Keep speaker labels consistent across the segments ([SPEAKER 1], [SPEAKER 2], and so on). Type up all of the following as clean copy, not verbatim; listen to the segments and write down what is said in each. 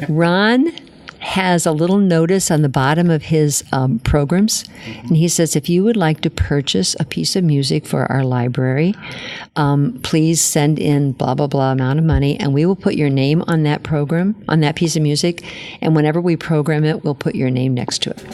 [SPEAKER 1] Ron has a little notice on the bottom of his programs, and he says, if you would like to purchase a piece of music for our library, please send in blah, blah, blah amount of money, and we will put your name on that program, on that piece of music, and whenever we program it, we'll put your name next to it.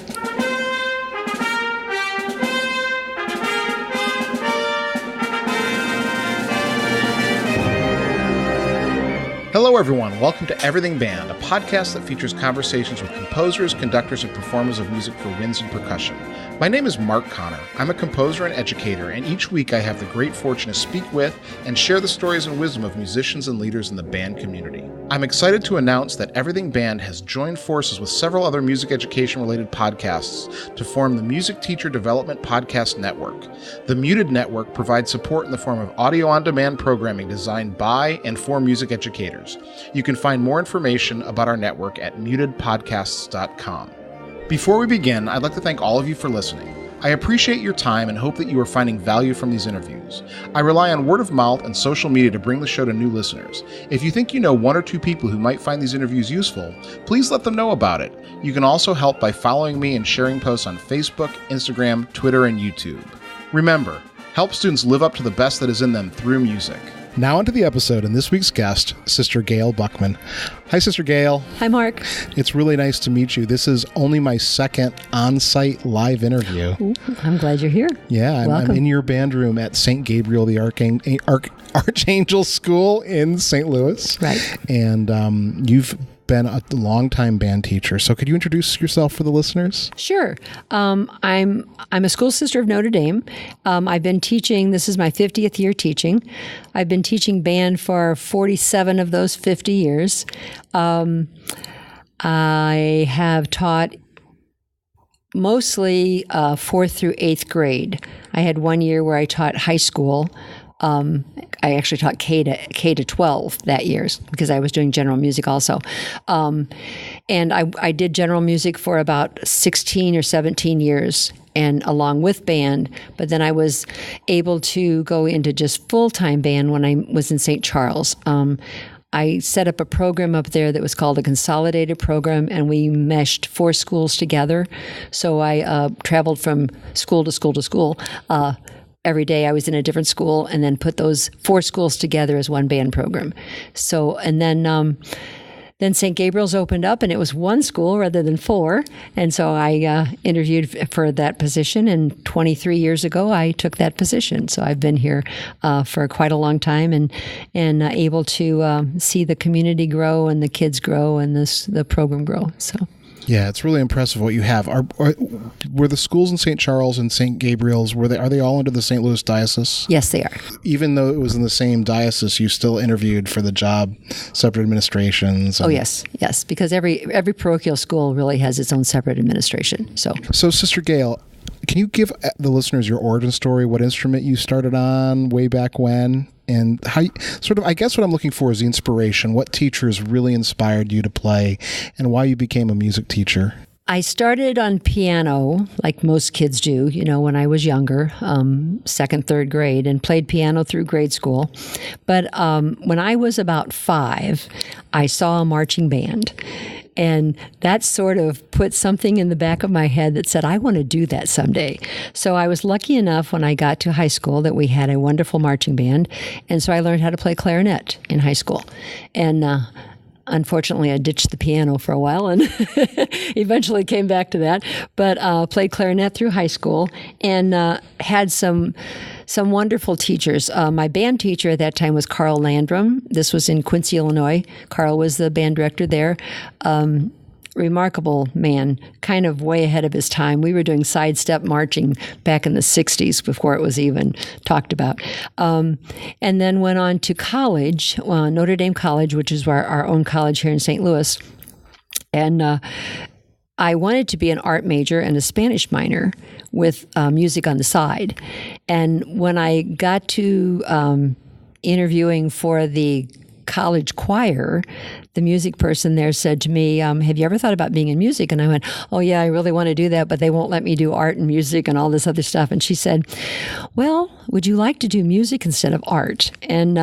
[SPEAKER 2] Hello, everyone. Welcome to Everything Band, a podcast that features conversations with composers, conductors, and performers of music for winds and percussion. My name is Mark Connor. I'm a composer and educator, and each week I have the great fortune to speak with and share the stories and wisdom of musicians and leaders in the band community. I'm excited to announce that Everything Band has joined forces with several other music education-related podcasts to form the Music Teacher Development Podcast Network. The Muted Network provides support in the form of audio-on-demand programming designed by and for music educators. You can find more information about our network at mutedpodcasts.com. Before we begin, I'd like to thank all of you for listening. I appreciate your time and hope that you are finding value from these interviews. I rely on word of mouth and social media to bring the show to new listeners. If you think you know one or two people who might find these interviews useful, please let them know about it. You can also help by following me and sharing posts on Facebook, Instagram, Twitter, and YouTube. Remember, help students live up to the best that is in them through music. Now onto the episode and this week's guest, Sister Gail Buckman. Hi, Sister Gail.
[SPEAKER 1] Hi, Mark.
[SPEAKER 2] It's really nice to meet you. This is only my second on-site live interview.
[SPEAKER 1] Ooh, I'm glad you're here.
[SPEAKER 2] Yeah, I'm in your band room at St. Gabriel the Archangel School in St. Louis.
[SPEAKER 1] Right.
[SPEAKER 2] And you've been a longtime band teacher. So could you introduce yourself for the listeners?
[SPEAKER 1] Sure. I'm a school sister of Notre Dame. I've been teaching, this is my 50th year teaching. I've been teaching band for 47 of those 50 years. I have taught mostly 4th through 8th grade. I had one year where I taught high school. I actually taught K to 12 that year because I was doing general music also. And I did general music for about 16 or 17 years and along with band, but then I was able to go into just full-time band when I was in St. Charles. I set up a program up there that was called a consolidated program, and we meshed 4 schools together. So I traveled from school to school to school. Every day I was in a different school and then put those 4 schools together as one band program. So, and then St. Gabriel's opened up and it was 1 school rather than 4. And so I interviewed for that position, and 23 years ago I took that position. So I've been here for quite a long time and able to see the community grow and the kids grow and the program grow. So.
[SPEAKER 2] Yeah, it's really impressive what you have. Were the schools in St. Charles and St. Gabriel's, are they all under the St. Louis diocese?
[SPEAKER 1] Yes, they are.
[SPEAKER 2] Even though it was in the same diocese, you still interviewed for the job, separate administrations?
[SPEAKER 1] Oh, yes, because every parochial school really has its own separate administration. So
[SPEAKER 2] Sister Gail, can you give the listeners your origin story, what instrument you started on way back when? And how, I guess what I'm looking for is the inspiration. What teachers really inspired you to play and why you became a music teacher?
[SPEAKER 1] I started on piano, like most kids do, when I was younger, 2nd, 3rd grade, and played piano through grade school. But when I was about 5, I saw a marching band. And that sort of put something in the back of my head that said, I want to do that someday. So I was lucky enough when I got to high school that we had a wonderful marching band. And so I learned how to play clarinet in high school. And unfortunately, I ditched the piano for a while and eventually came back to that. But played clarinet through high school and had some wonderful teachers. My band teacher at that time was Carl Landrum. This was in Quincy, Illinois. Carl was the band director there. Remarkable man, kind of way ahead of his time. We were doing sidestep marching back in the 60s before it was even talked about. And then went on to college, Notre Dame College, which is our own college here in St. Louis. And I wanted to be an art major and a Spanish minor with music on the side. And when I got to interviewing for the college choir, the music person there said to me, have you ever thought about being in music? And I went, oh yeah, I really want to do that, but they won't let me do art and music and all this other stuff. And she said, well, would you like to do music instead of art? And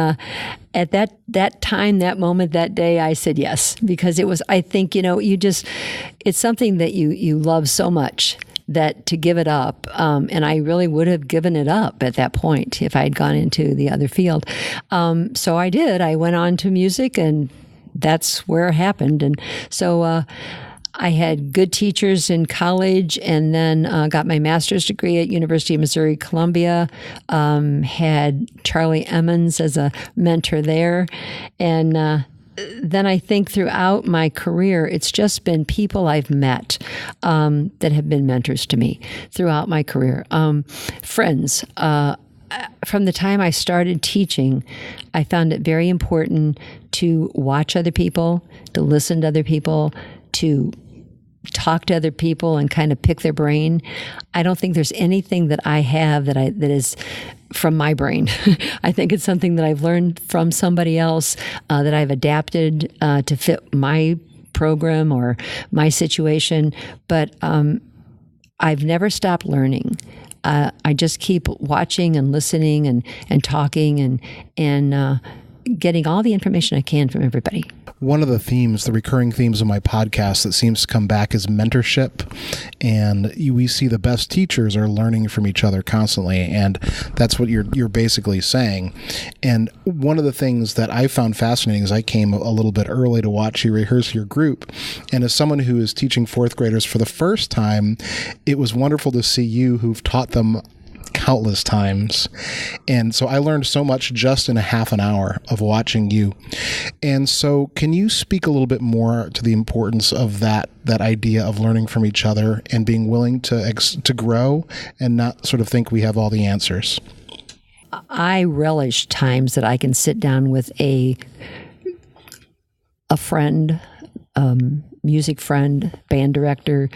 [SPEAKER 1] at that time, that moment, that day, I said yes, because it was, I think, it's something that you love so much that to give it up, and I really would have given it up at that point if I had gone into the other field. So I did. I went on to music, and that's where it happened. And so I had good teachers in college, and then got my master's degree at University of Missouri Columbia. Had Charlie Emmons as a mentor there, and then I think throughout my career, it's just been people I've met that have been mentors to me throughout my career. Friends. From the time I started teaching, I found it very important to watch other people, to listen to other people, to talk to other people and kind of pick their brain. I don't think there's anything that I have that is from my brain. I think it's something that I've learned from somebody else that I've adapted to fit my program or my situation. But I've never stopped learning. I just keep watching and listening and talking and getting all the information I can from everybody.
[SPEAKER 2] One of the themes, the recurring themes of my podcast that seems to come back is mentorship. And we see the best teachers are learning from each other constantly. And that's what you're basically saying. And one of the things that I found fascinating is I came a little bit early to watch you rehearse your group. And as someone who is teaching fourth graders for the first time, it was wonderful to see you who've taught them countless times. And so I learned so much just in a half an hour of watching you. And so can you speak a little bit more to the importance of that idea of learning from each other and being willing to grow and not sort of think we have all the answers?
[SPEAKER 1] I relish times that I can sit down with a friend, music friend, band director,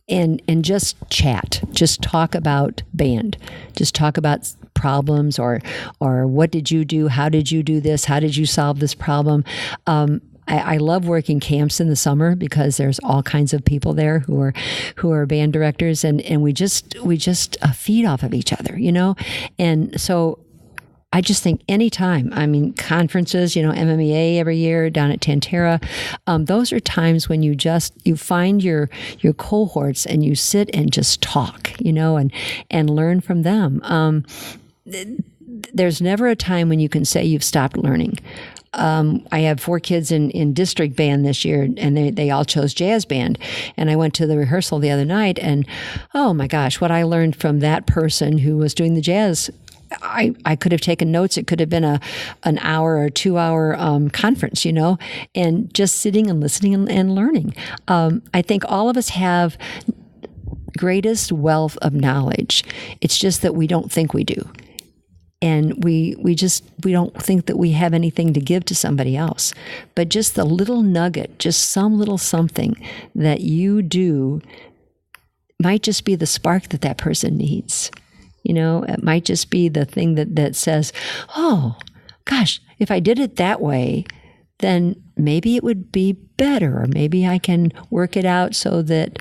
[SPEAKER 1] and just chat, just talk about band, just talk about problems or what did you do? How did you do this? How did you solve this problem? I love working camps in the summer because there's all kinds of people there who are band directors, and we just feed off of each other, and so I just think anytime, conferences, MMEA every year down at Tantera, those are times when you find your cohorts and you sit and just talk, and learn from them. There's never a time when you can say you've stopped learning. I have 4 kids in district band this year, and they all chose jazz band. And I went to the rehearsal the other night, and oh my gosh, what I learned from that person who was doing the jazz, I could have taken notes. It could have been an hour or 2 hour conference, and just sitting and listening and learning. I think all of us have greatest wealth of knowledge. It's just that we don't think we do. And we don't think that we have anything to give to somebody else. But just the little nugget, just some little something that you do might just be the spark that person needs. It might just be the thing that says, oh, gosh, if I did it that way, then maybe it would be better, or maybe I can work it out so that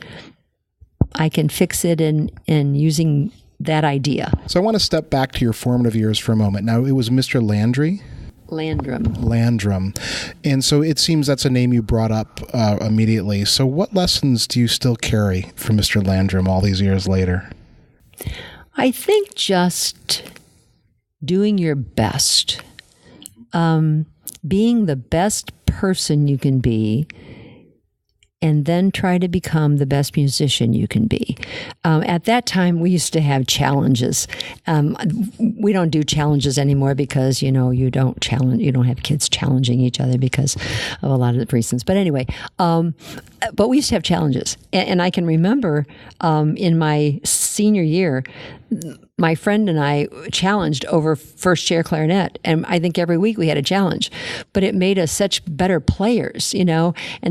[SPEAKER 1] I can fix it in using that idea.
[SPEAKER 2] So I want to step back to your formative years for a moment. Now, it was Mr. Landrum. And so it seems that's a name you brought up immediately. So what lessons do you still carry from Mr. Landrum all these years later?
[SPEAKER 1] I think just doing your best, being the best person you can be, and then try to become the best musician you can be. At that time, we used to have challenges. We don't do challenges anymore because, you don't have kids challenging each other because of a lot of the reasons. But anyway, but we used to have challenges. And I can remember in my senior year, my friend and I challenged over first chair clarinet, and I think every week we had a challenge, but it made us such better players, and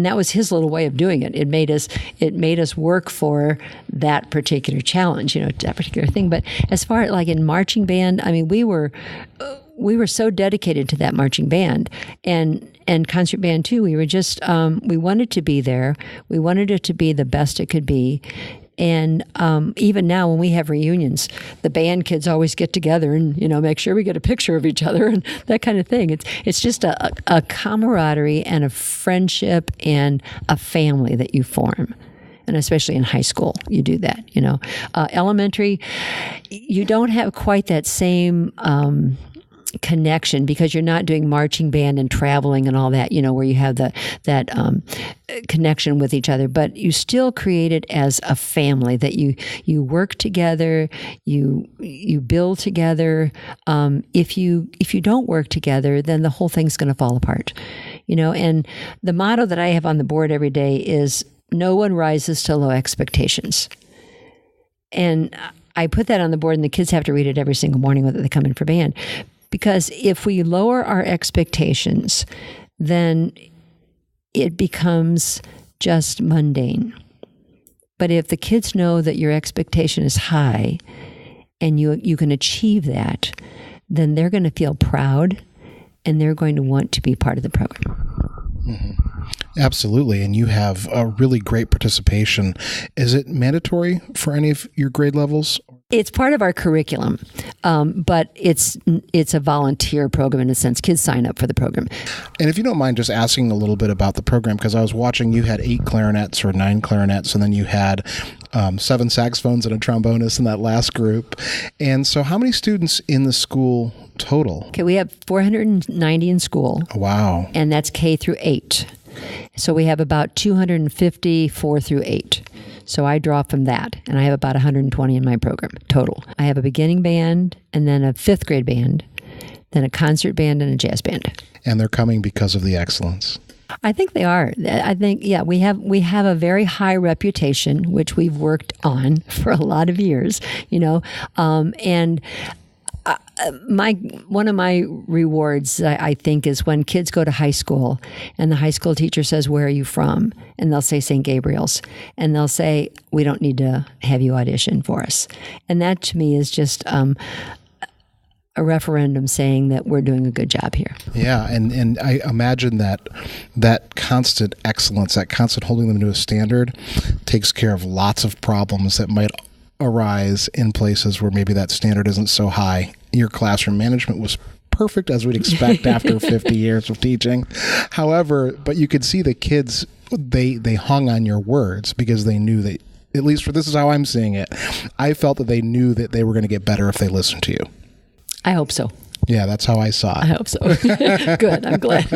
[SPEAKER 1] that was his little way of doing it. It made us work for that particular challenge, that particular thing. But as far as like in marching band, we were we were so dedicated to that marching band and concert band too. We were just, we wanted to be there. We wanted it to be the best it could be. And even now when we have reunions, the band kids always get together and, make sure we get a picture of each other and that kind of thing. It's just a camaraderie and a friendship and a family that you form. And especially in high school, you do that, Elementary, you don't have quite that same connection because you're not doing marching band and traveling and all that, where you have that connection with each other. But you still create it as a family that you work together, you build together. If you don't work together, then the whole thing's going to fall apart, And the motto that I have on the board every day is, no one rises to low expectations. And I put that on the board, and the kids have to read it every single morning whether they come in for band. Because if we lower our expectations, then it becomes just mundane. But if the kids know that your expectation is high and you can achieve that, then they're going to feel proud and they're going to want to be part of the program.
[SPEAKER 2] Mm-hmm. Absolutely. And you have a really great participation. Is it mandatory for any of your grade levels?
[SPEAKER 1] It's part of our curriculum, but it's a volunteer program in a sense. Kids sign up for the program.
[SPEAKER 2] And if you don't mind just asking a little bit about the program, because I was watching, you had 8 clarinets or 9 clarinets, and then you had 7 saxophones and a trombonist in that last group. And so how many students in the school total?
[SPEAKER 1] Okay, we have 490 in school.
[SPEAKER 2] Wow.
[SPEAKER 1] And that's K through 8. So we have about 250 4 through 8. So I draw from that, and I have about 120 in my program total. I have a beginning band, and then a 5th grade band, then a concert band, and a jazz band.
[SPEAKER 2] And they're coming because of the excellence.
[SPEAKER 1] I think they are. I think, we have a very high reputation, which we've worked on for a lot of years, and one of my rewards, I think, is when kids go to high school and the high school teacher says, "Where are you from?" And they'll say St. Gabriel's, and they'll say, "We don't need to have you audition for us." And that to me is just a referendum saying that we're doing a good job here.
[SPEAKER 2] Yeah, and I imagine that constant excellence, that constant holding them to a standard, takes care of lots of problems that might arise in places where maybe that standard isn't so high. Your classroom management was perfect, as we'd expect after 50 years of teaching. However, but you could see the kids, they hung on your words because they knew that, at least for this is how I'm seeing it, I felt that they knew that they were going to get better if they listened to you.
[SPEAKER 1] I hope so.
[SPEAKER 2] Yeah, that's how I saw it.
[SPEAKER 1] I hope so. Good. I'm glad.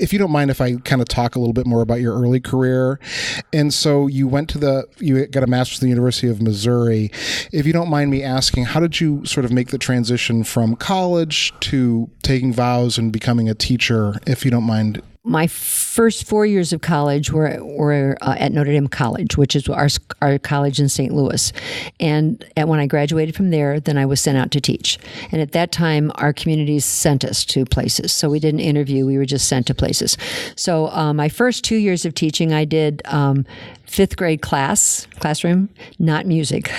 [SPEAKER 2] If you don't mind, if I kind of talk a little bit more about your early career. And so you got a master's at the University of Missouri. If you don't mind me asking, how did you sort of make the transition from college to taking vows and becoming a teacher, if you don't mind?
[SPEAKER 1] My first 4 years of college were at Notre Dame College, which is our college in St. Louis. And when I graduated from there, then I was sent out to teach. And at that time, our communities sent us to places. So we didn't interview, we were just sent to places. So my first 2 years of teaching, I did 5th grade classroom, not music.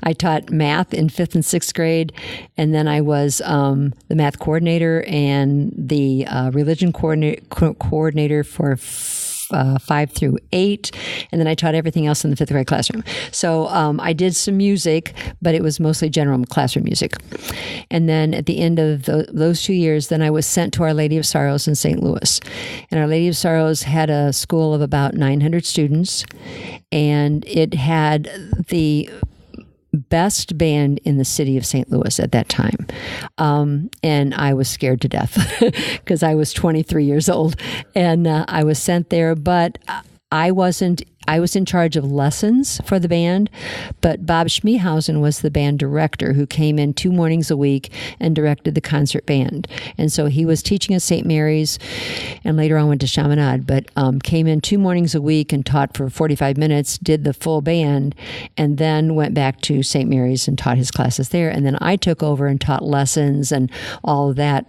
[SPEAKER 1] I taught math in 5th and 6th grade, and then I was the math coordinator and the religion coordinator for 5 through 8, and then I taught everything else in the 5th grade classroom. So I did some music, but it was mostly general classroom music. And then at the end of those 2 years, then I was sent to Our Lady of Sorrows in St. Louis. And Our Lady of Sorrows had a school of about 900 students, and it had the best band in the city of St. Louis at that time. And I was scared to death because I was 23 years old and I was sent there, but I was in charge of lessons for the band, but Bob Schmiehausen was the band director who came in 2 mornings a week and directed the concert band. And so he was teaching at St. Mary's and later on went to Chaminade, but came in 2 mornings a week and taught for 45 minutes, did the full band, and then went back to St. Mary's and taught his classes there. And then I took over and taught lessons and all of that,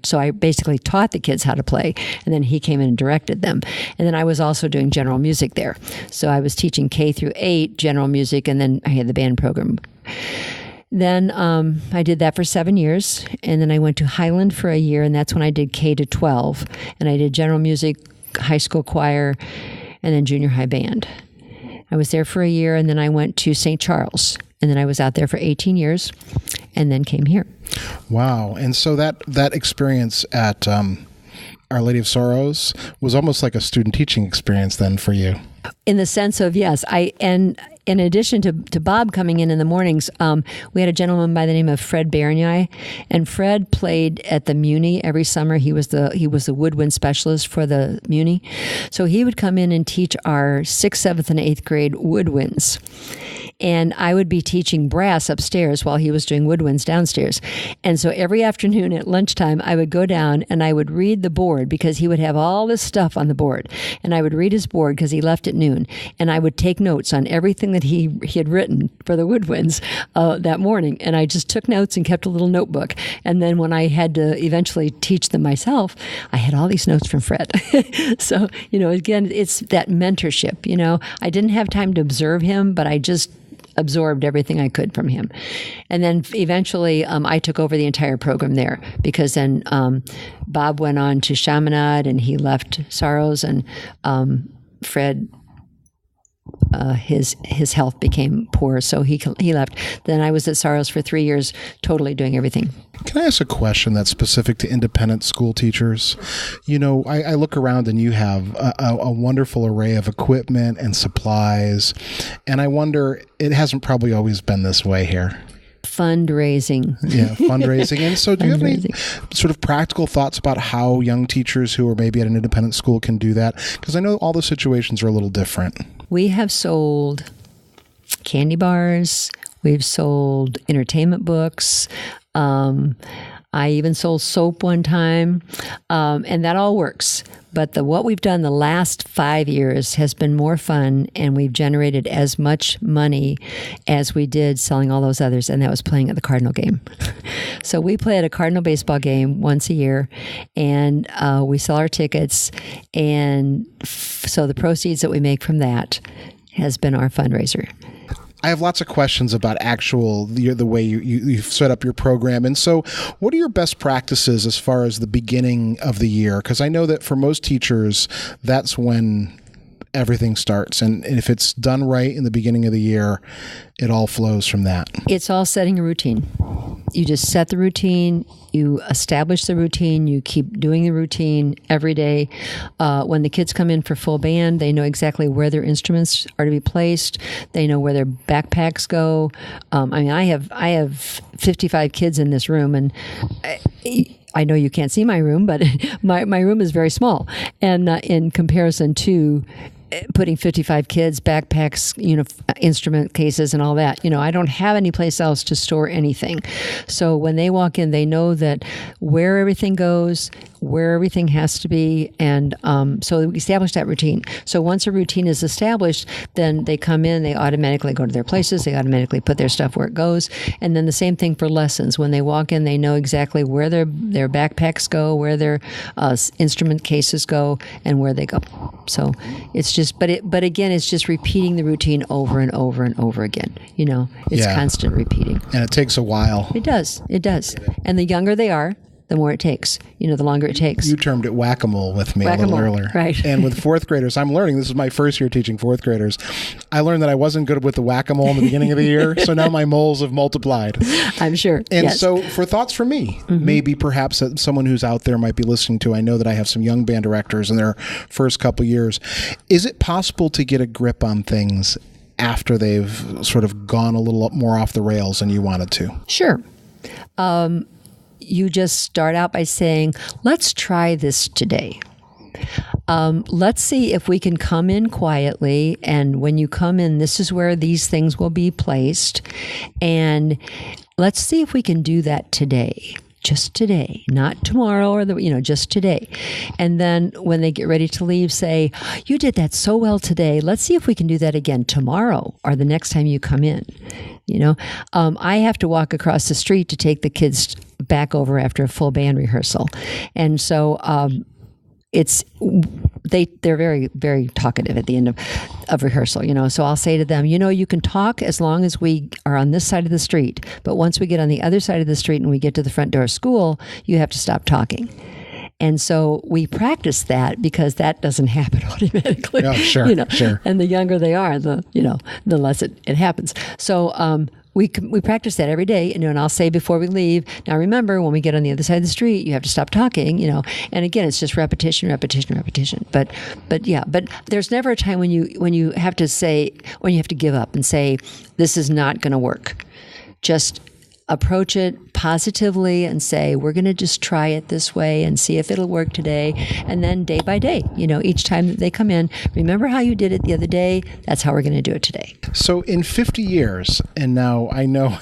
[SPEAKER 1] so I basically taught the kids how to play, and then he came in and directed them. And then I was also doing general music there. So I was teaching K through 8 general music, and then I had the band program. Then I did that for 7 years, and then I went to Highland for a year, and that's when I did K to 12, and I did general music, high school choir, and then junior high band. I was there for a year, and then I went to St. Charles, and then I was out there for 18 years, and then came here.
[SPEAKER 2] Wow. And so that experience at Our Lady of Sorrows was almost like a student teaching experience then for you.
[SPEAKER 1] In the sense of, yes, and in addition to Bob coming in the mornings, we had a gentleman by the name of Fred Baranyai, and Fred played at the Muni every summer. He was the woodwind specialist for the Muni, so he would come in and teach our 6th, 7th, and 8th grade woodwinds. And I would be teaching brass upstairs while he was doing woodwinds downstairs. And so every afternoon at lunchtime, I would go down and I would read the board because he would have all this stuff on the board. And I would read his board because he left at noon. And I would take notes on everything that he had written for the woodwinds that morning. And I just took notes and kept a little notebook. And then when I had to eventually teach them myself, I had all these notes from Fred. So, again, it's that mentorship. I didn't have time to observe him, but I just absorbed everything I could from him. And then eventually I took over the entire program there because then Bob went on to Chaminade and he left Sorrows, and Fred, his health became poor, so he left. Then I was at Sorrows for 3 years, totally doing everything.
[SPEAKER 2] Can I ask a question that's specific to independent school teachers? I look around and you have a wonderful array of equipment and supplies, and I wonder, it hasn't probably always been this way here.
[SPEAKER 1] Fundraising.
[SPEAKER 2] Yeah, fundraising. And so do you have any sort of practical thoughts about how young teachers who are maybe at an independent school can do that? Because I know all the situations are a little different.
[SPEAKER 1] We have sold candy bars. We've sold entertainment books. I even sold soap one time, and that all works. But what we've done the last 5 years has been more fun, and we've generated as much money as we did selling all those others, and that was playing at the Cardinal game. So we play at a Cardinal baseball game once a year, and we sell our tickets, and so the proceeds that we make from that has been our fundraiser.
[SPEAKER 2] I have lots of questions about the way you've set up your program. And so what are your best practices as far as the beginning of the year? Because I know that for most teachers, that's when everything starts. And if it's done right in the beginning of the year, it all flows from that.
[SPEAKER 1] It's all setting a routine. You just set the routine, you establish the routine, you keep doing the routine every day. When the kids come in for full band, they know exactly where their instruments are to be placed. They know where their backpacks go. I have 55 kids in this room, and I know you can't see my room, but my room is very small. And in comparison to putting 55 kids, backpacks, instrument cases and all that, I don't have any place else to store anything. So when they walk in, they know that where everything goes, where everything has to be. And so we establish that routine. So once a routine is established, then they come in, they automatically go to their places, they automatically put their stuff where it goes. And then the same thing for lessons. When they walk in, they know exactly where their backpacks go, where their instrument cases go, and where they go. So it's just, but again, it's just repeating the routine over and over and over again. It's constant repeating.
[SPEAKER 2] And it takes a while.
[SPEAKER 1] It does. And the younger they are, the more it takes, the longer it takes.
[SPEAKER 2] You termed it whack-a-mole with me a little earlier.
[SPEAKER 1] Right.
[SPEAKER 2] And with fourth graders, I'm learning, this is my first year teaching fourth graders, I learned that I wasn't good with the whack-a-mole in the beginning of the year, so now my moles have multiplied.
[SPEAKER 1] I'm sure.
[SPEAKER 2] And
[SPEAKER 1] yes.
[SPEAKER 2] So for thoughts from me, maybe perhaps that someone who's out there might be listening to, I know that I have some young band directors in their first couple years. Is it possible to get a grip on things after they've sort of gone a little more off the rails than you wanted to?
[SPEAKER 1] Sure. You just start out by saying, let's try this today. Let's see if we can come in quietly, and when you come in, this is where these things will be placed, and let's see if we can do that today. Just today, not tomorrow or just today. And then when they get ready to leave, say, you did that so well today. Let's see if we can do that again tomorrow or the next time you come in. I have to walk across the street to take the kids back over after a full band rehearsal. And so they're very, very talkative at the end of rehearsal, So I'll say to them, you can talk as long as we are on this side of the street, but once we get on the other side of the street and we get to the front door of school, you have to stop talking. And so we practice that because that doesn't happen automatically.
[SPEAKER 2] Oh, sure, sure.
[SPEAKER 1] And the younger they are, the less it happens. So we practice that every day, and I'll say before we leave, now remember, when we get on the other side of the street, you have to stop talking, And again, it's just repetition. But there's never a time when you have to give up and say, this is not going to work. Just approach it positively and say, we're going to just try it this way and see if it'll work today. And then day by day, each time that they come in, remember how you did it the other day? That's how we're going to do it today.
[SPEAKER 2] So in 50 years, and now I know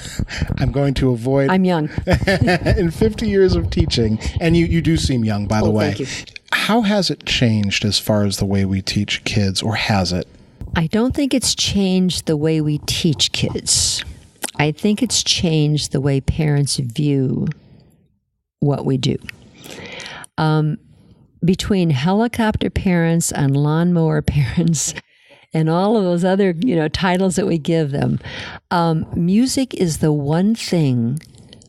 [SPEAKER 2] I'm going to avoid...
[SPEAKER 1] I'm young.
[SPEAKER 2] In 50 years of teaching, and you do seem young, by the way.
[SPEAKER 1] Thank you.
[SPEAKER 2] How has it changed as far as the way we teach kids, or has it?
[SPEAKER 1] I don't think it's changed the way we teach kids. I think it's changed the way parents view what we do. Between helicopter parents and lawnmower parents and all of those other, titles that we give them, music is the one thing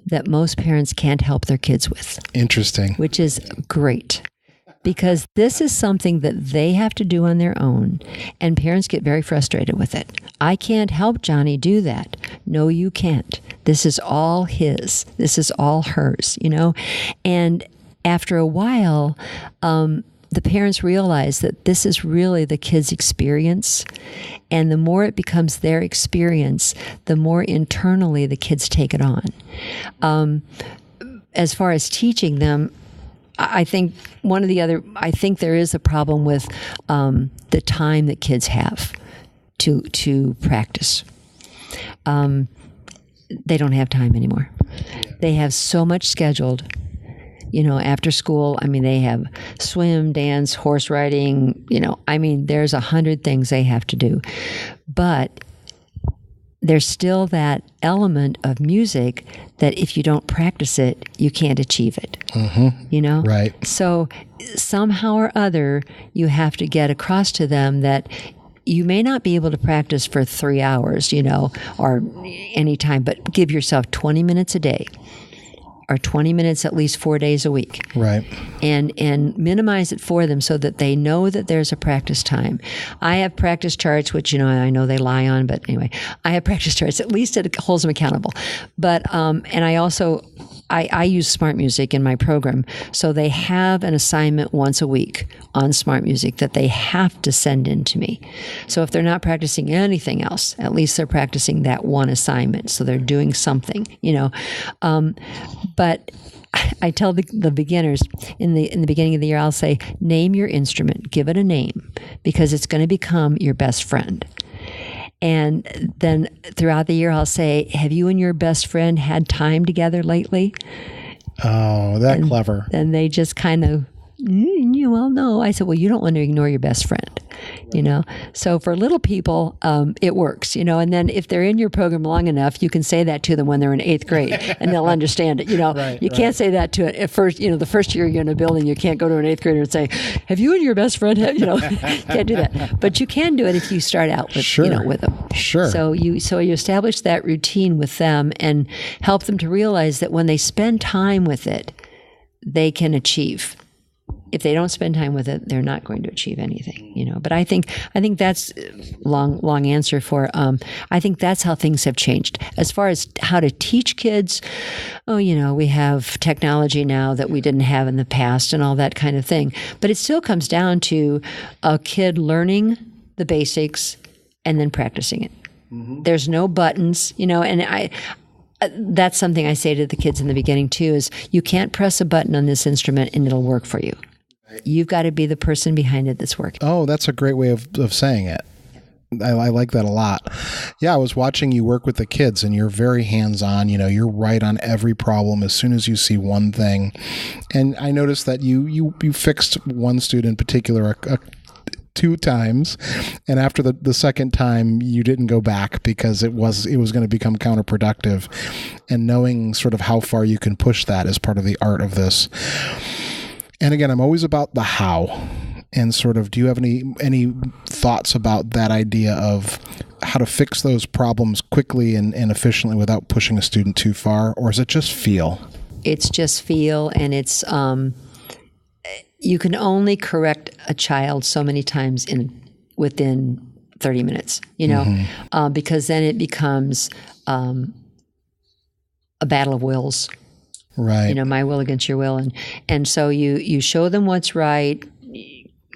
[SPEAKER 1] that most parents can't help their kids with.
[SPEAKER 2] Interesting.
[SPEAKER 1] Which is great. Because this is something that they have to do on their own, and parents get very frustrated with it. I can't help Johnny do that. No, you can't. This is all his. This is all hers, And after a while, the parents realize that this is really the kid's experience, and the more it becomes their experience, the more internally the kids take it on. As far as teaching them, I think there is a problem with the time that kids have to practice. They don't have time anymore. They have so much scheduled. After school, they have swim, dance, horse riding, there's 100 things they have to do. But there's still that element of music that if you don't practice it, you can't achieve it.
[SPEAKER 2] Mm-hmm. Right.
[SPEAKER 1] So somehow or other, you have to get across to them that you may not be able to practice for 3 hours, or any time, but give yourself 20 minutes a day. Or 20 minutes at least 4 days a week.
[SPEAKER 2] Right.
[SPEAKER 1] And minimize it for them so that they know that there's a practice time. I have practice charts, which, I know they lie on, but anyway, I have practice charts. At least it holds them accountable. But, and I also, I use Smart Music in my program. So they have an assignment once a week on Smart Music that they have to send in to me. So if they're not practicing anything else, at least they're practicing that one assignment. So they're doing something, But I tell the beginners in the beginning of the year, I'll say, name your instrument, give it a name, because it's going to become your best friend. And then throughout the year, I'll say, have you and your best friend had time together lately?
[SPEAKER 2] Oh, clever.
[SPEAKER 1] And they just kind of, well, no. I said, well, you don't want to ignore your best friend, So for little people, it works, And then if they're in your program long enough, you can say that to them when they're in 8th grade, and they'll understand it. You can't say that to it at first. The first year you're in a building, you can't go to an 8th grader and say, "Have you and your best friend?" Can't do that. But you can do it if you start out with with them.
[SPEAKER 2] Sure.
[SPEAKER 1] So you establish that routine with them and help them to realize that when they spend time with it, they can achieve. If they don't spend time with it, they're not going to achieve anything, But I think that's long answer for. I think that's how things have changed as far as how to teach kids. We have technology now that we didn't have in the past, and all that kind of thing. But it still comes down to a kid learning the basics and then practicing it. Mm-hmm. There's no buttons, and that's something I say to the kids in the beginning too, is you can't press a button on this instrument and it'll work for you. You've got to be the person behind it that's working.
[SPEAKER 2] Oh, that's a great way of saying it. I like that a lot. Yeah, I was watching you work with the kids, and you're very hands-on. You're right on every problem as soon as you see one thing. And I noticed that you fixed one student in particular 2 times, and after the second time you didn't go back because it was going to become counterproductive. And knowing sort of how far you can push that is part of the art of this. And again, I'm always about the how. And sort of, do you have any thoughts about that idea of how to fix those problems quickly and efficiently without pushing a student too far? Or is it just feel? It's
[SPEAKER 1] just feel, and it's you can only correct a child so many times within 30 minutes, because then it becomes a battle of wills.
[SPEAKER 2] Right.
[SPEAKER 1] My will against your will. And so you show them what's right,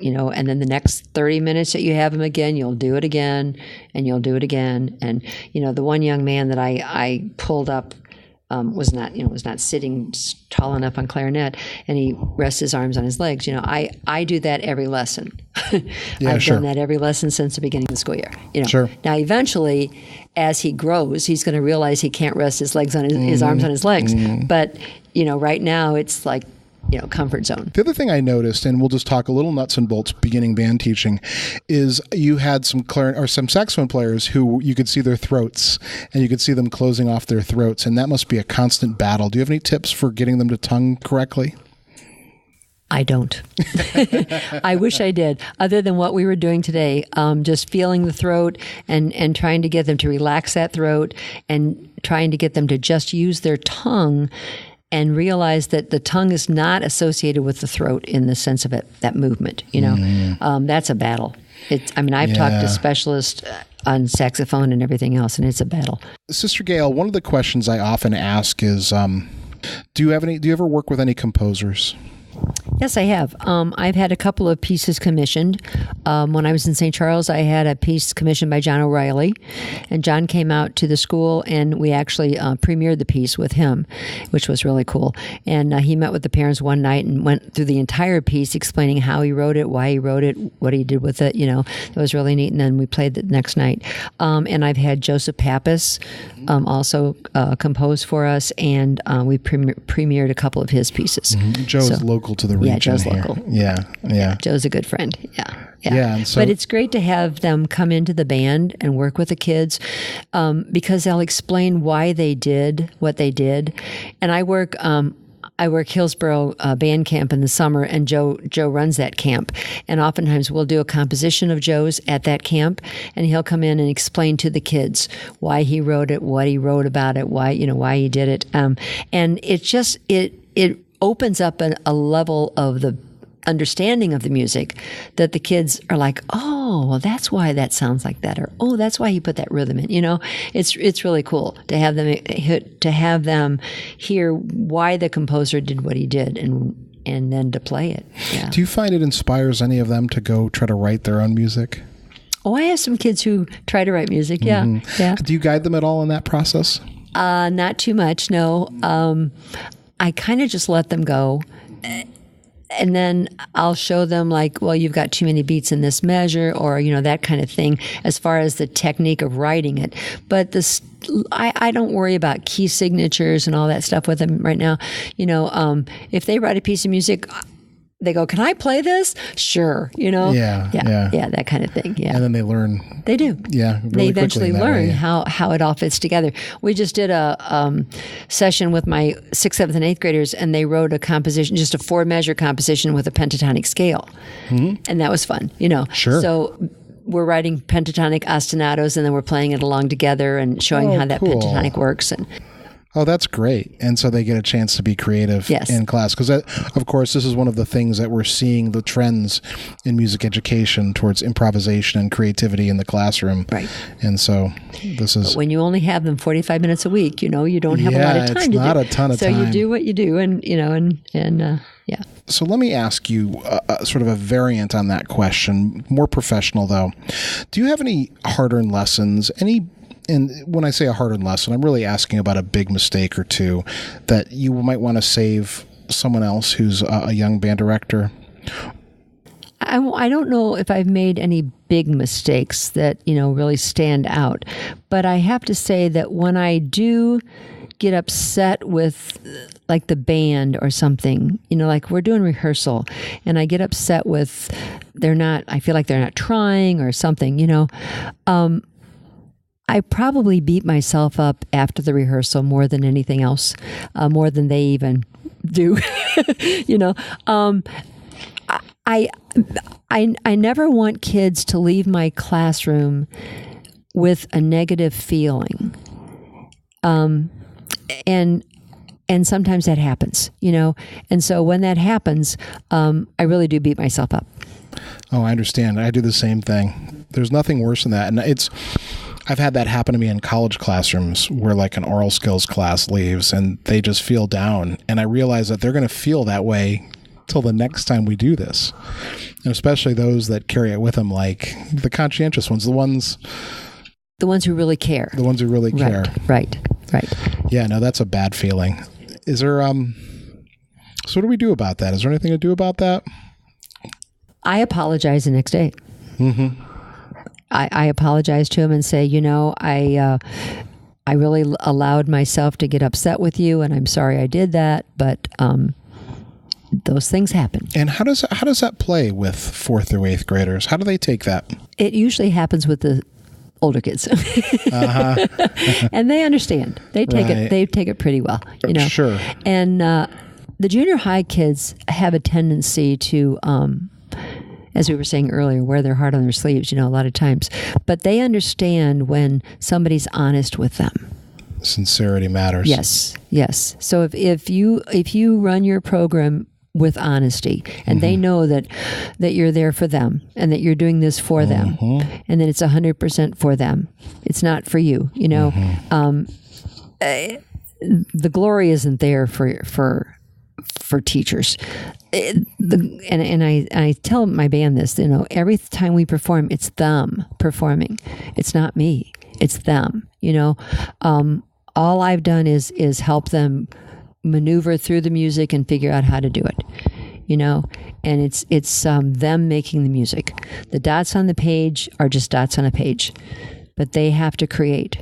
[SPEAKER 1] and then the next 30 minutes that you have them again, you'll do it again, and you'll do it again. And, the one young man that I pulled up was not sitting tall enough on clarinet, and he rests his arms on his legs. I do that every lesson. I've done that every lesson since the beginning of the school year.
[SPEAKER 2] Sure.
[SPEAKER 1] Now, eventually, as he grows, he's going to realize he can't rest his legs on his arms on his legs. But, right now, it's like, comfort zone.
[SPEAKER 2] The other thing I noticed, and we'll just talk a little nuts and bolts beginning band teaching, is you had some saxophone players who you could see their throats, and you could see them closing off their throats, and that must be a constant battle. Do you have any tips for getting them to tongue correctly?
[SPEAKER 1] I don't. I wish I did. Other than what we were doing today, just feeling the throat and trying to get them to relax that throat and trying to get them to just use their tongue and realize that the tongue is not associated with the throat in the sense of that movement. That's a battle. I've talked to specialists on saxophone and everything else, and it's a battle.
[SPEAKER 2] Sister Gail, one of the questions I often ask is, do you ever work with any composers?
[SPEAKER 1] Yes, I have. I've had a couple of pieces commissioned. When I was in St. Charles, I had a piece commissioned by John O'Reilly, and John came out to the school, and we actually premiered the piece with him, which was really cool. And he met with the parents one night and went through the entire piece, explaining how he wrote it, why he wrote it, what he did with it. It was really neat. And then we played the next night. And I've had Joseph Pappas also compose for us, and we premiered a couple of his pieces.
[SPEAKER 2] Joe's local to the region.
[SPEAKER 1] Yeah, Joe's
[SPEAKER 2] here.
[SPEAKER 1] local.
[SPEAKER 2] Yeah.
[SPEAKER 1] Joe's a good friend. Yeah.
[SPEAKER 2] And so,
[SPEAKER 1] but it's great to have them come into the band and work with the kids because they'll explain why they did what they did. And I work Hillsborough band camp in the summer, and Joe runs that camp. And oftentimes we'll do a composition of Joe's at that camp, and he'll come in and explain to the kids why he wrote it, what he wrote about it, why he did it. And it just it opens up a level of the understanding of the music that the kids are like, oh, well, that's why that sounds like that, or oh, that's why he put that rhythm in. It's really cool to have them hear why the composer did what he did, and then to play it. Yeah.
[SPEAKER 2] Do you find it inspires any of them to go try to write their own music?
[SPEAKER 1] Oh, I have some kids who try to write music. Yeah, yeah.
[SPEAKER 2] Do you guide them at all in that process?
[SPEAKER 1] Not too much. No. I kind of just let them go. And then I'll show them like, well, you've got too many beats in this measure, or, that kind of thing as far as the technique of writing it. But I don't worry about key signatures and all that stuff with them right now. If they write a piece of music, they go, can I play this? Sure. Yeah, that kind of thing. Yeah.
[SPEAKER 2] And then they learn.
[SPEAKER 1] They do.
[SPEAKER 2] Yeah. Really
[SPEAKER 1] they eventually learn
[SPEAKER 2] way.
[SPEAKER 1] how it all fits together. We just did a session with my 6th, 7th, and 8th graders, and they wrote a composition, just a 4-measure composition with a pentatonic scale. And that was fun,
[SPEAKER 2] Sure.
[SPEAKER 1] So we're writing pentatonic ostinatos, and then we're playing it along together and showing how that pentatonic works.
[SPEAKER 2] Oh, that's great. And so they get a chance to be creative in class. Because, of course, this is one of the things that we're seeing, the trends in music education towards improvisation and creativity in the classroom.
[SPEAKER 1] Right.
[SPEAKER 2] And so this is...
[SPEAKER 1] But when you only have them 45 minutes a week, you don't have a lot of time to do.
[SPEAKER 2] it's not a ton of time.
[SPEAKER 1] So you do what you do, and yeah.
[SPEAKER 2] So let me ask you sort of a variant on that question, more professional, though. Do you have any hard-earned lessons, and when I say a hard-earned lesson, I'm really asking about a big mistake or two that you might want to save someone else who's a young band director?
[SPEAKER 1] I don't know if I've made any big mistakes that, really stand out. But I have to say that when I do get upset with like the band or something, like we're doing rehearsal and I get upset with I feel like they're not trying or something, I probably beat myself up after the rehearsal more than anything else, more than they even do. I never want kids to leave my classroom with a negative feeling. And sometimes that happens, And so when that happens, I really do beat myself up.
[SPEAKER 2] Oh, I understand. I do the same thing. There's nothing worse than that. And I've had that happen to me in college classrooms where like an oral skills class leaves and they just feel down. And I realize that they're going to feel that way till the next time we do this. And especially those that carry it with them, like the conscientious ones, the ones who really care. The ones who really care.
[SPEAKER 1] Right.
[SPEAKER 2] Yeah, no, that's a bad feeling. Is there, so what do we do about that? Is there anything to do about that?
[SPEAKER 1] I apologize the next day.
[SPEAKER 2] Mm-hmm.
[SPEAKER 1] I apologize to him and say, I really allowed myself to get upset with you, and I'm sorry I did that, but those things happen.
[SPEAKER 2] And how does that play with 4th through 8th graders? How do they take that?
[SPEAKER 1] It usually happens with the older kids. And they understand. They take it pretty well,
[SPEAKER 2] Sure.
[SPEAKER 1] And the junior high kids have a tendency to as we were saying earlier, wear their heart on their sleeves, a lot of times. But they understand when somebody's honest with them.
[SPEAKER 2] Sincerity matters.
[SPEAKER 1] Yes. So if you run your program with honesty, and they know that you're there for them, and that you're doing this for them, and that it's 100% for them, it's not for you. The glory isn't there for teachers. And I tell my band this, every time we perform, it's them performing. It's not me. It's them. All I've done is help them maneuver through the music and figure out how to do it. And it's them making the music. The dots on the page are just dots on a page, but they have to create.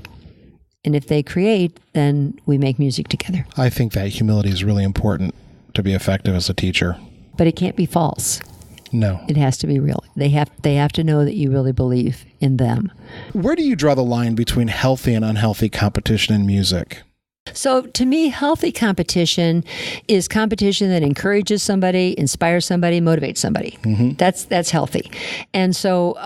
[SPEAKER 1] And if they create, then we make music together.
[SPEAKER 2] I think that humility is really important to be effective as a teacher.
[SPEAKER 1] But it can't be false.
[SPEAKER 2] No.
[SPEAKER 1] It has to be real. They have to know that you really believe in them.
[SPEAKER 2] Where do you draw the line between healthy and unhealthy competition in music?
[SPEAKER 1] So to me, healthy competition is competition that encourages somebody, inspires somebody, motivates somebody. Mm-hmm. That's healthy. And so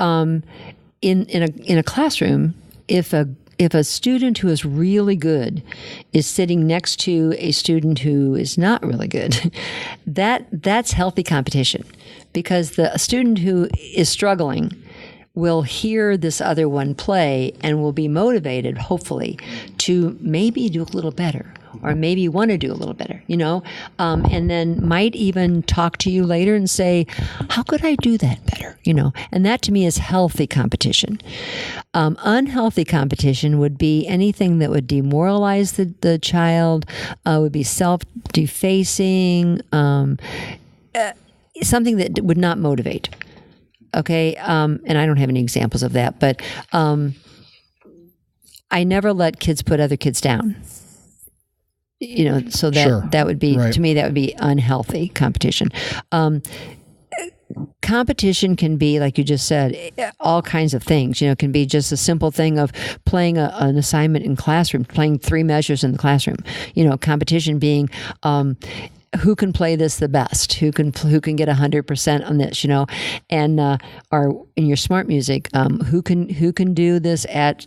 [SPEAKER 1] in a classroom, if a student who is really good is sitting next to a student who is not really good, that's healthy competition, because the student who is struggling will hear this other one play and will be motivated, hopefully, to maybe do a little better, or maybe want to do a little better, and then might even talk to you later and say, how could I do that better? And that to me is healthy competition. Unhealthy competition would be anything that would demoralize the child, would be self-defacing, something that would not motivate. Okay, and I don't have any examples of that, but I never let kids put other kids down. So that would be, right. To me, that would be unhealthy competition. Competition can be, like you just said, all kinds of things. It can be just a simple thing of playing an assignment in classroom, playing 3 measures in the classroom. Competition being who can play this the best, who can get 100% on this, and or in your smart music, who can do this at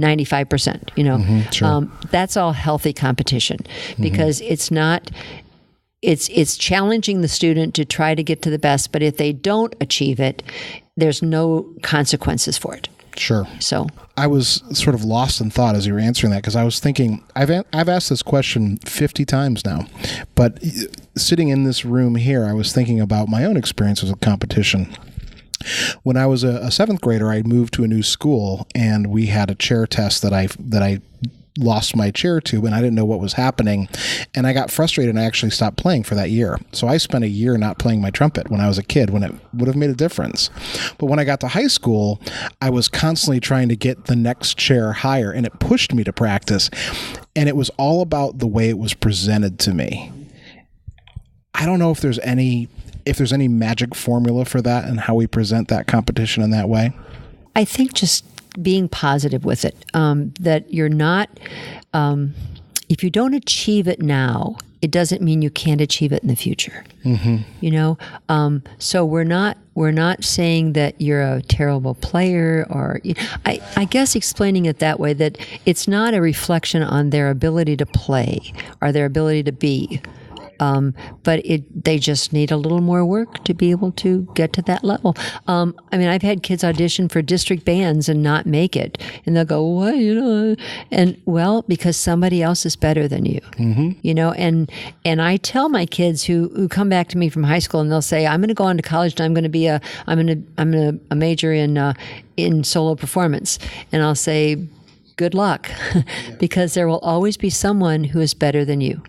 [SPEAKER 1] 95%,
[SPEAKER 2] sure.
[SPEAKER 1] That's all healthy competition, because it's not, it's challenging the student to try to get to the best, but if they don't achieve it, there's no consequences for it.
[SPEAKER 2] Sure.
[SPEAKER 1] So
[SPEAKER 2] I was sort of lost in thought as you were answering that, because I was thinking, I've asked this question 50 times now, but sitting in this room here, I was thinking about my own experiences with competition. When I was a 7th grader, I moved to a new school, and we had a chair test that I lost my chair to, and I didn't know what was happening, and I got frustrated, and I actually stopped playing for that year. So I spent a year not playing my trumpet when I was a kid, when it would have made a difference. But when I got to high school, I was constantly trying to get the next chair higher, and it pushed me to practice, and it was all about the way it was presented to me. I don't know if there's any magic formula for that and how we present that competition in that way.
[SPEAKER 1] I think just being positive with it. That you're not, if you don't achieve it now, it doesn't mean you can't achieve it in the future. So we're not saying that you're a terrible player, or I guess explaining it that way, that it's not a reflection on their ability to play or their ability to be. But they just need a little more work to be able to get to that level. I've had kids audition for district bands and not make it, and they'll go, "What?" Because somebody else is better than you. And I tell my kids who come back to me from high school and they'll say, "I'm going to go on to college and I'm going to be a major in solo performance," and I'll say, "Good luck," because there will always be someone who is better than you.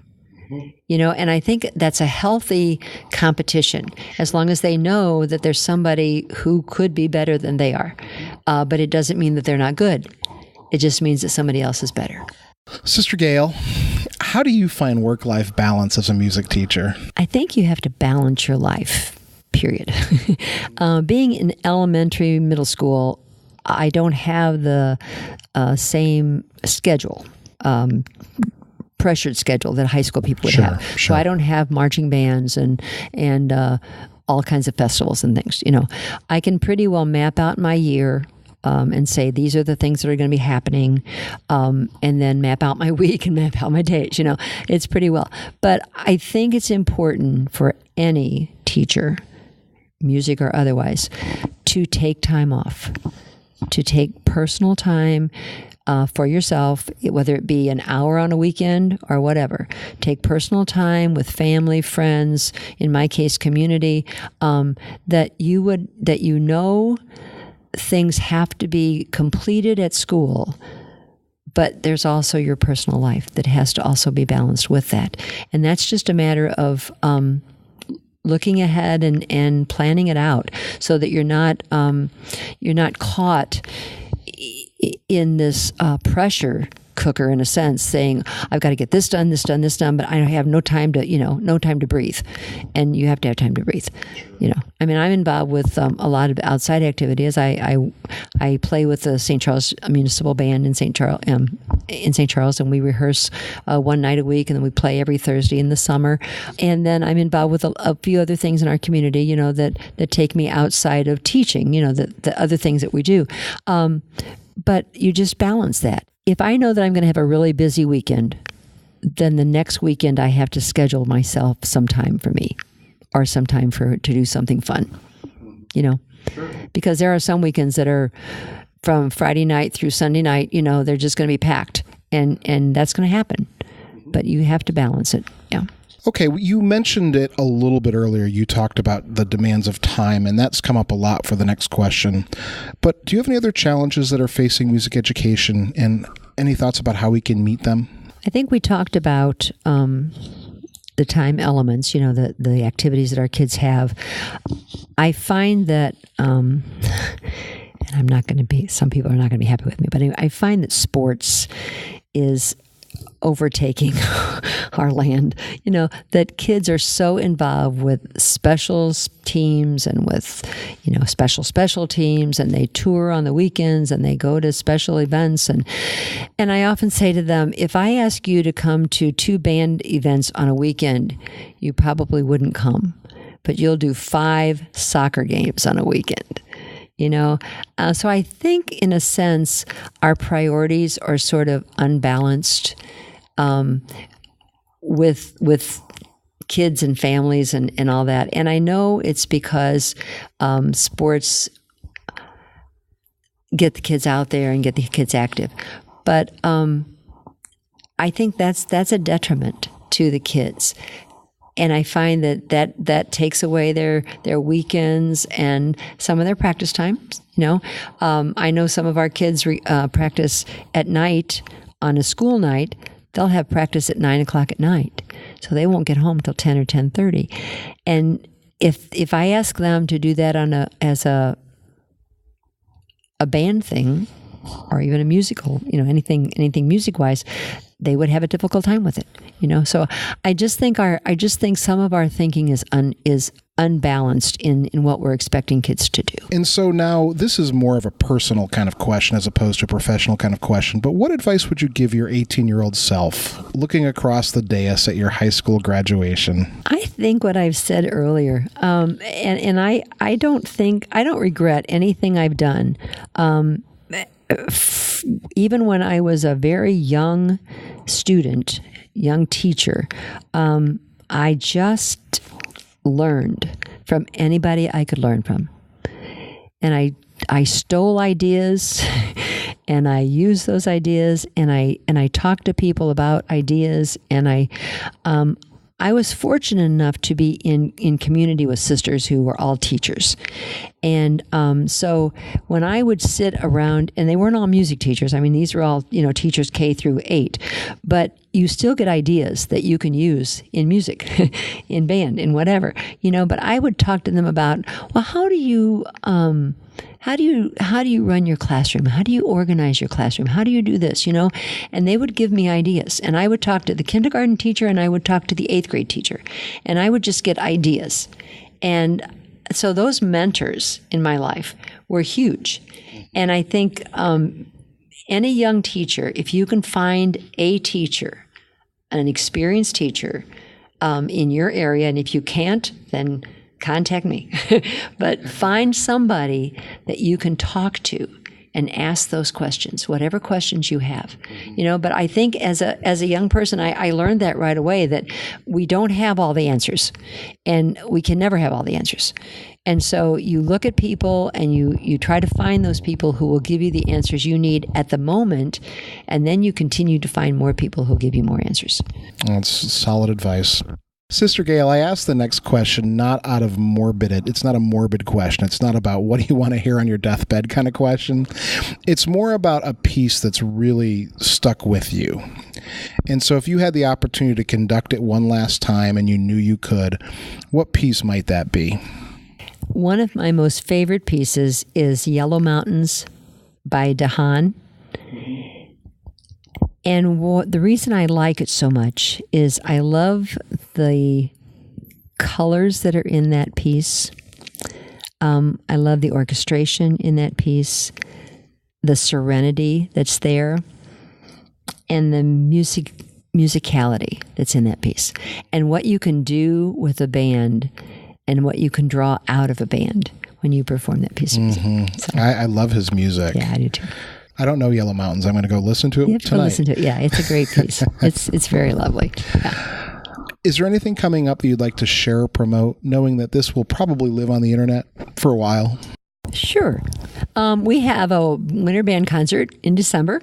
[SPEAKER 1] And I think that's a healthy competition, as long as they know that there's somebody who could be better than they are. But it doesn't mean that they're not good. It just means that somebody else is better.
[SPEAKER 2] Sister Gail, how do you find work-life balance as a music teacher?
[SPEAKER 1] I think you have to balance your life, period. Being in elementary, middle school, I don't have the same schedule. Pressured schedule that high school people would have.
[SPEAKER 2] Sure.
[SPEAKER 1] So I don't have marching bands and all kinds of festivals and things. I can pretty well map out my year and say these are the things that are going to be happening, and then map out my week and map out my days. It's pretty well. But I think it's important for any teacher, music or otherwise, to take time off, to take personal time for yourself, whether it be an hour on a weekend or whatever. Take personal time with family, friends, in my case, community, that things have to be completed at school, but there's also your personal life that has to also be balanced with that. And that's just a matter of looking ahead and planning it out so that you're not caught in this pressure cooker, in a sense, saying, I've got to get this done, but I have no time to breathe. And you have to have time to breathe. I'm involved with a lot of outside activities. I play with the St. Charles Municipal Band in St. Charles, and we rehearse one night a week, and then we play every Thursday in the summer. And then I'm involved with a few other things in our community, that take me outside of teaching, the other things that we do. But you just balance that. If I know that I'm going to have a really busy weekend, then the next weekend I have to schedule myself some time for me, or some time to do something fun, because there are some weekends that are from Friday night through Sunday night, they're just going to be packed, and that's going to happen. But you have to balance it. Yeah.
[SPEAKER 2] Okay, you mentioned it a little bit earlier. You talked about the demands of time, and that's come up a lot for the next question. But do you have any other challenges that are facing music education, and any thoughts about how we can meet them?
[SPEAKER 1] I think we talked about the time elements, the activities that our kids have. I find that, and some people are not going to be happy with me, but I find that sports is overtaking our land, that kids are so involved with special teams and with, special teams, and they tour on the weekends and they go to special events. And I often say to them, if I ask you to come to 2 band events on a weekend, you probably wouldn't come, but you'll do 5 soccer games on a weekend. So I think, in a sense, our priorities are sort of unbalanced with kids and families and all that. And I know it's because sports get the kids out there and get the kids active. But I think that's a detriment to the kids. And I find that takes away their weekends and some of their practice times. I know some of our kids practice at night on a school night. They'll have practice at 9:00 at night, so they won't get home till 10 or 10:30. And if I ask them to do that as a band thing, or even a musical, anything music wise, they would have a difficult time with it, So I just think some of our thinking is unbalanced in what we're expecting kids to do.
[SPEAKER 2] And so now this is more of a personal kind of question as opposed to a professional kind of question, but what advice would you give your 18-year-old self looking across the dais at your high school graduation?
[SPEAKER 1] I think what I've said earlier, and I don't regret anything I've done. Even when I was a very young student, young teacher, I just learned from anybody I could learn from. And I stole ideas and I used those ideas and I talked to people about ideas, and I was fortunate enough to be in community with sisters who were all teachers. And so when I would sit around, and they weren't all music teachers. I mean, these were all, teachers K through 8. But you still get ideas that you can use in music, in band, in whatever, But I would talk to them about, well, how do you run your classroom? How do you organize your classroom? How do you do this? And they would give me ideas, and I would talk to the kindergarten teacher, and I would talk to the 8th grade teacher, and I would just get ideas. And so those mentors in my life were huge. And I think any young teacher, if you can find a teacher, an experienced teacher in your area, and if you can't, then contact me. But find somebody that you can talk to and ask those questions, whatever questions you have. But I think as a young person, I learned that right away, that we don't have all the answers, and we can never have all the answers. And so you look at people and you try to find those people who will give you the answers you need at the moment, and then you continue to find more people who'll give you more answers.
[SPEAKER 2] That's solid advice. Sister Gail, I asked the next question not out of it's not a morbid question. It's not about what do you want to hear on your deathbed kind of question. It's more about a piece that's really stuck with you. And so if you had the opportunity to conduct it one last time and you knew you could, what piece might that be?
[SPEAKER 1] One of my most favorite pieces is Yellow Mountains by Haan. And the reason I like it so much is I love the colors that are in that piece. I love the orchestration in that piece, the serenity that's there, and the musicality that's in that piece. And what you can do with a band and what you can draw out of a band when you perform that piece of music.
[SPEAKER 2] Mm-hmm.
[SPEAKER 1] So,
[SPEAKER 2] I love his music.
[SPEAKER 1] Yeah, I do too.
[SPEAKER 2] I don't know Yellow Mountains. I'm going to go listen to it tonight.
[SPEAKER 1] You have to go listen to it. Yeah, it's a great piece. It's very lovely. Yeah.
[SPEAKER 2] Is there anything coming up that you'd like to share or promote, knowing that this will probably live on the internet for a while?
[SPEAKER 1] Sure. We have a winter band concert in December,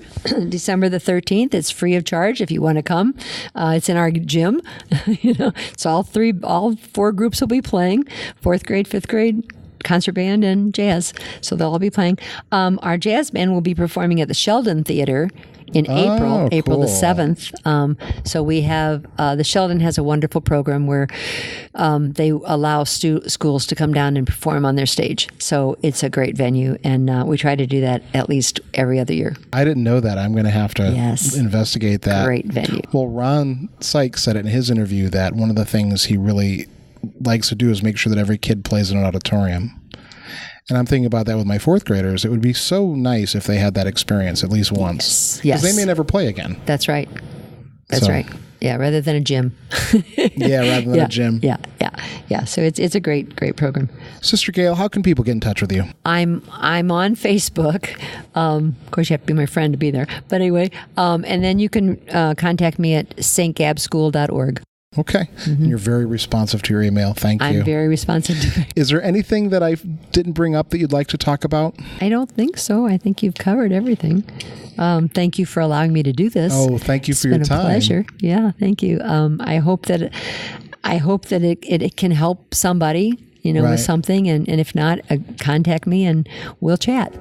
[SPEAKER 1] December the 13th. It's free of charge if you want to come. It's in our gym. It's all 4 groups will be playing, 4th grade, 5th grade, concert band, and jazz. So they'll all be playing. Our jazz band will be performing at the Sheldon Theater in April the 7th. So we have, the Sheldon has a wonderful program where they allow schools to come down and perform on their stage. So it's a great venue, and we try to do that at least every other year.
[SPEAKER 2] I didn't know that. I'm going to have to investigate that.
[SPEAKER 1] Great venue.
[SPEAKER 2] Well, Ron Sykes said it in his interview that one of the things he really likes to do is make sure that every kid plays in an auditorium. And I'm thinking about that with my 4th graders. It would be so nice if they had that experience at least once.
[SPEAKER 1] Yes.
[SPEAKER 2] Because they may never play again.
[SPEAKER 1] That's right. That's right. Yeah, rather than a gym.
[SPEAKER 2] Rather than a gym.
[SPEAKER 1] Yeah. So it's a great program.
[SPEAKER 2] Sister Gail, how can people get in touch with you?
[SPEAKER 1] I'm on Facebook. Of course, you have to be my friend to be there. But anyway, and then you can contact me at stgabschool.org.
[SPEAKER 2] Okay. Mm-hmm. You're very responsive to your email. Thank you.
[SPEAKER 1] I'm very responsive to it.
[SPEAKER 2] Is there anything that I didn't bring up that you'd like to talk about?
[SPEAKER 1] I don't think so. I think you've covered everything. Thank you for allowing me to do this.
[SPEAKER 2] Oh, thank you for your time.
[SPEAKER 1] It's been a pleasure. Yeah, thank you. I hope that it can help somebody, with something. And if not, contact me and we'll chat.